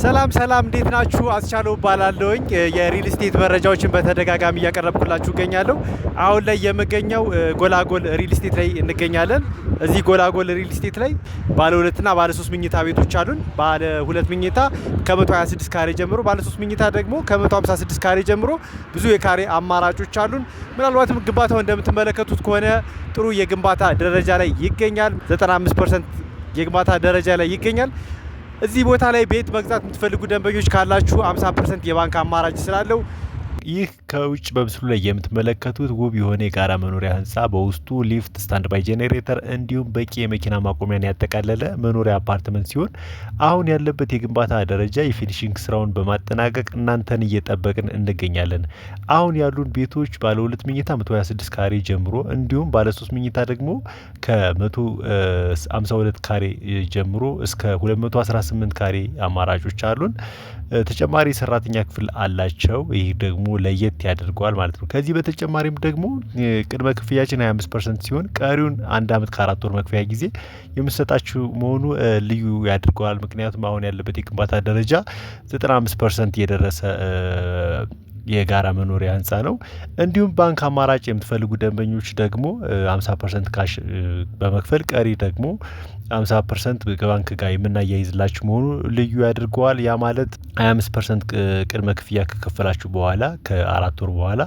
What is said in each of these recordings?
ሰላም እንዴት ናችሁ? አስቻለው እባላለሁኝ። የሪል ስቴት መረጃዎችን በተደጋጋሚ እያቀረብኩላችሁ እገኛለሁ። አሁን ላይ የምገኘው ጎላጎል ሪል ስቴት ላይ እንገኛለን። እዚህ ጎላጎል ሪል ስቴት ላይ ባለ 2 እና ባለ 3 መኝታ ቤቶች አሉን። ባለ 2 መኝታ ከ126 ካሬ ጀምሮ፣ ባለ 3 መኝታ ደግሞ ከ156 ካሬ ጀምሮ ብዙ የካሬ አማራጮች አሉን። ምናልባትም ግንባታው እንደምትመለከቱት ከሆነ ጥሩ የግንባታ ደረጃ ላይ ይገኛል። 95% የግንባታ ደረጃ ላይ ይገኛል። እዚህ ቦታ ላይ ቤት መግዛት የምትፈልጉ ደንበኞች ካላችሁ 50% የባንክ አማራጭ ስላለው ይህ ከውጭ በምስሉ ላይ የምትመለከቱት ውብ የሆነ የጋራ መኖሪያ ህንፃ በውስጡ ሊፍት፣ ስታንድ ባይ ጄኔሬተር እንዲሁም በቂ የመኪና ማቆሚያን ያጠቃለለ መኖሪያ አፓርትመንት ሲሆን አሁን ያለበት የግንባታ ደረጃ የፊኒሽንግ ስራውን በማጠናቀቅ እናንተን እየጠበቅን እንገኛለን። አሁን ያሉን ቤቶች ባለ 2 መኝታ 126 ካሬ ጀምሮ እንዲሁም ባለ 3 መኝታ ደግሞ ከ152 ካሬ ጀምሮ እስከ 218 ካሬ አማራጮች አሉን። ተጨማሪ ሰራተኛ ክፍል አላቸው። ይህ ደግሞ ለየት ያደርገዋል ማለት ነው። ከዚህ በተጨማሪም ደግሞ ቅድመ ክፍያችን 25% ሲሆን ቀሪውን 1 አመት ከ4 ወር መክፈያ ጊዜ የምሰጣችሁ መሆኑ ልዩ ያደርገዋል። ምክንያቱም አሁን ያለበት የግንባታ ደረጃ 95% የደረሰ የጋራ መኖሪያ ህንፃ ነው። እንዲሁም ባንክ አማራጭ የምትፈልጉ ደንበኞች ደግሞ 50% ካሽ በመክፈል ቀሪ ደግሞ 50% ከባንክ ጋር የምናያይዝላችሁ መሆኑ ልዩ ያደርገዋል። ያ ማለት 25% ቅድመ ክፍያ ከከፈላችሁ በኋላ ከ4 ወር በኋላ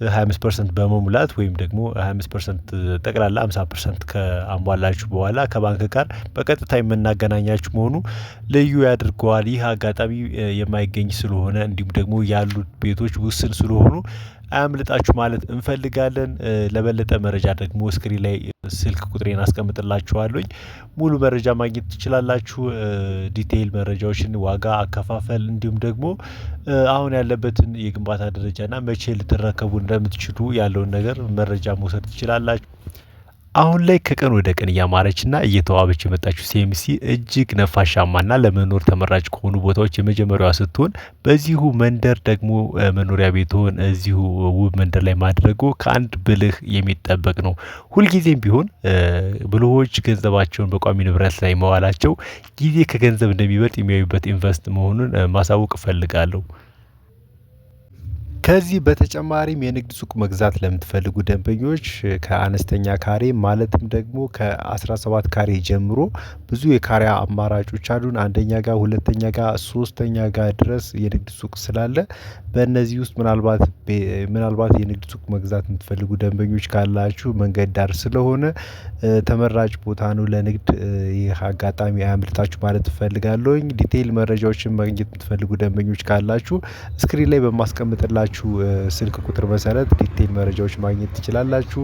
25% በመሙላት ወይም ደግሞ 25% ጠቅላላ 50% ከአሟላችሁ በኋላ ከባንክ ጋር በቀጥታ የምናገናኛችሁ መሆኑ ልዩ ያደርገዋል። ይህ አጋጣሚ የማይገኝ ስለሆነ እንዲሁም ደግሞ ያሉት ቤቶች ውስን ስለሆኑ አያምልጣችሁ ማለት እንፈልጋለን። ለበለጠ መረጃ ደግሞ ስክሪን ላይ ስልክ ቁጥሬን አስቀምጥላችኋለሁኝ። ሙሉ መረጃ ማግኘት ትችላላችሁ። ዲቴይል መረጃዎችን፣ ዋጋ፣ አከፋፈል እንዲሁም ደግሞ አሁን ያለበትን የግንባታ ደረጃና መቼ ልትረከቡ እንደምትችሉ ያለውን ነገር መረጃ መውሰድ ትችላላችሁ። አሁን ላይ ከቀን ወደ ቀን እያማረችና እየተዋበች የመጣችው ሲኤምሲ እጅግ ነፋሻማና ለመኖር ተመራጭ ከሆኑ ቦታዎች የመጀመሪያዋ ስትሆን በዚሁ መንደር ደግሞ መኖሪያ ቤትዎን እዚሁ ውብ መንደር ላይ ማድረጉ ከአንድ ብልህ የሚጠበቅ ነው። ሁልጊዜም ቢሆን ብልሆች ገንዘባቸውን በቋሚ ንብረት ላይ መዋላቸው ጊዜ ከገንዘብ እንደሚበልጥ የሚያዩበት ኢንቨስት መሆኑን ማሳወቅ እፈልጋለሁ። ከዚህ በተጨማሪም የንግድ ሱቅ መግዛት ለምትፈልጉ ደንበኞች ከአነስተኛ ካሬ ማለትም ደግሞ ከ17 ካሬ ጀምሮ ብዙ የካሬ አማራጮች አሉን። አንደኛ ጋር፣ ሁለተኛ ጋር፣ ሶስተኛ ጋር ድረስ የንግድ ሱቅ ስላለ በእነዚህ ውስጥ ምናልባት የንግድ ሱቅ መግዛት የምትፈልጉ ደንበኞች ካላችሁ መንገድ ዳር ስለሆነ ተመራጭ ቦታ ነው ለንግድ። ይህ አጋጣሚ አያምልጣችሁ ማለት እፈልጋለሁኝ። ዲቴይል መረጃዎችን ማግኘት የምትፈልጉ ደንበኞች ካላችሁ ስክሪን ላይ በማስቀምጥላችሁ ስልክ ቁጥር መሰረት ዲቴይል መረጃዎች ማግኘት ትችላላችሁ።